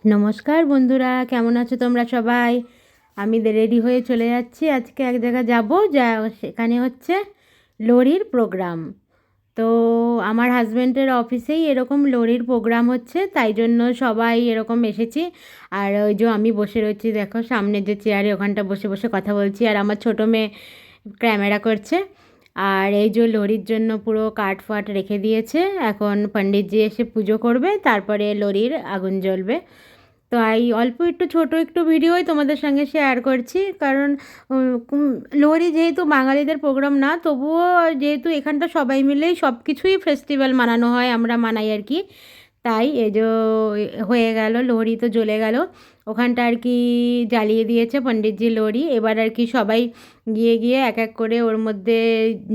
নমস্কার বন্ধুরা, কেমন আছো তোমরা সবাই? আমি রেডি হয়ে চলে যাচ্ছি। আজকে এক জায়গায় যাব, সেখানে হচ্ছে লোরির প্রোগ্রাম। তো আমার হাজব্যান্ডের অফিসেই এরকম লোরির প্রোগ্রাম হচ্ছে, তাই জন্য সবাই এরকম এসেছি। আর ওই যে আমি বসে রয়েছি, দেখো সামনে যে চেয়ারে, ওখানটা বসে বসে কথা বলছি। আর আমার ছোটো মেয়ে ক্যামেরা করছে। আর এই যে লোরির জন্য পুরো কাঠ ফাট রেখে দিয়েছে। এখন পণ্ডিতজি এসে পুজো করবে, তারপরে লোরির আগুন জ্বলবে। তো এই অল্প একটু ছোটো একটু ভিডিওই তোমাদের সঙ্গে শেয়ার করছি, কারণ লোহরি যেহেতু বাঙালিদের প্রোগ্রাম না, তবুও যেহেতু এখানটা সবাই মিলেই সব কিছুই ফেস্টিভ্যাল মানানো হয়, আমরা মানাই আর কি। তাই এই যে হয়ে গেল, লোহরি তো জ্বলে গেল, ওখানটা আর কি জ্বালিয়ে দিয়েছে পণ্ডিতজি লোহরি। এবার আর কি সবাই গিয়ে গিয়ে এক এক করে ওর মধ্যে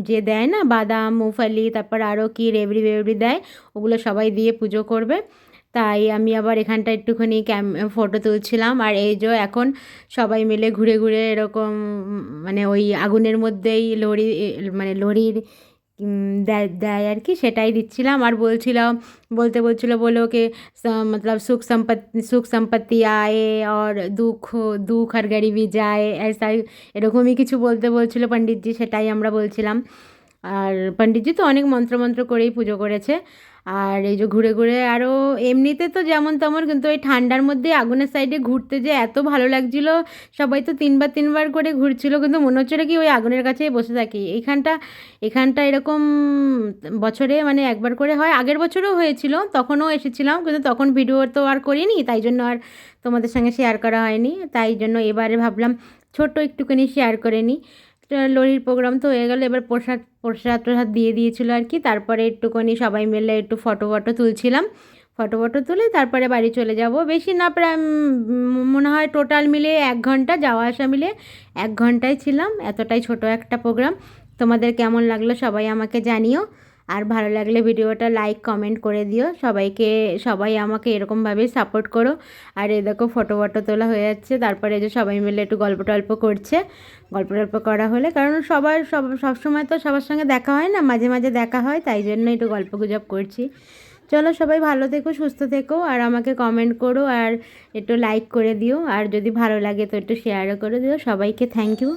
যে দেয় না, বাদাম মুফালি, তারপর আরও কি রেবড়ি বেবড়ি দেয়, ওগুলো সবাই দিয়ে পুজো করবে। তাই আমি আবার এখানটা একটুখানি ফটো তুলছিলাম। আর এই যে এখন সবাই মিলে ঘুরে ঘুরে এরকম মানে ওই আগুনের মধ্যেই লোহরি, মানে লোহরির দেয় দেয় আর কি, সেটাই দিচ্ছিলাম। আর বলছিলাম, বলছিল বলো कि मतलब সুখ সম্পত্তি আয়ে और দুঃখ দুঃখ আর গরিবি যায়, এসাই এরকমই কিছু বলতে বলছিল পণ্ডিতজি, সেটাই আমরা বলছিলাম। আর পণ্ডিতজি তো অনেক মন্ত্র করেই পুজো করেছে। আর এই যে ঘুরে ঘুরে আরও এমনিতে তো যেমন তেমন, কিন্তু ওই ঠান্ডার মধ্যে আগুনের সাইডে ঘুরতে যে এত ভালো লাগছিল। সবাই তো তিনবার করে ঘুরছিল, কিন্তু মনে হচ্ছিল কি ওই আগুনের কাছেই বসে থাকি। এখানটা এরকম বছরে মানে একবার করে হয়। আগের বছরও হয়েছিল, তখনও এসেছিলাম, কিন্তু তখন ভিডিও তো আর করিনি, তাই জন্য আর তোমাদের সঙ্গে শেয়ার করা হয়নি। তাই জন্য এবারে ভাবলাম ছোট্ট একটুখানি শেয়ার করে নিই। লোরির প্রোগ্রাম তো হয়ে গেল, এবার প্রসাদ দিয়ে দিয়েছিলো আর কি। তারপরে একটুখানি সবাই মিলে একটু ফটো তুলছিলাম। ফটো তুলে তারপরে বাড়ি চলে যাব। বেশি না, প্রায় মনে হয় টোটাল মিলে 1 ঘন্টা, যাওয়া আসা মিলে 1 ঘন্টায় ছিলাম। এতটাই ছোট একটা প্রোগ্রাম। তোমাদের কেমন লাগলো সবাই আমাকে জানিও। আর ভালো লাগলে ভিডিওটা লাইক কমেন্ট করে দিও। সবাই আমাকে এরকমভাবেই সাপোর্ট করো। আর এই দেখো ফটো তোলা হয়ে যাচ্ছে, তারপরে যে সবাই মিলে একটু গল্প টল্প করছে। গল্প করা হলে, কারণ সব সময় তো সবার সঙ্গে দেখা হয় না, মাঝে মাঝে দেখা হয়, তাই জন্য একটু গল্প গুজব করছি। চলো সবাই ভালো থেকো, সুস্থ থেকো, আর আমাকে কমেন্ট করো, আর একটু লাইক করে দিও, আর যদি ভালো লাগে তো একটু শেয়ারও করে দিও। সবাইকে থ্যাংক ইউ।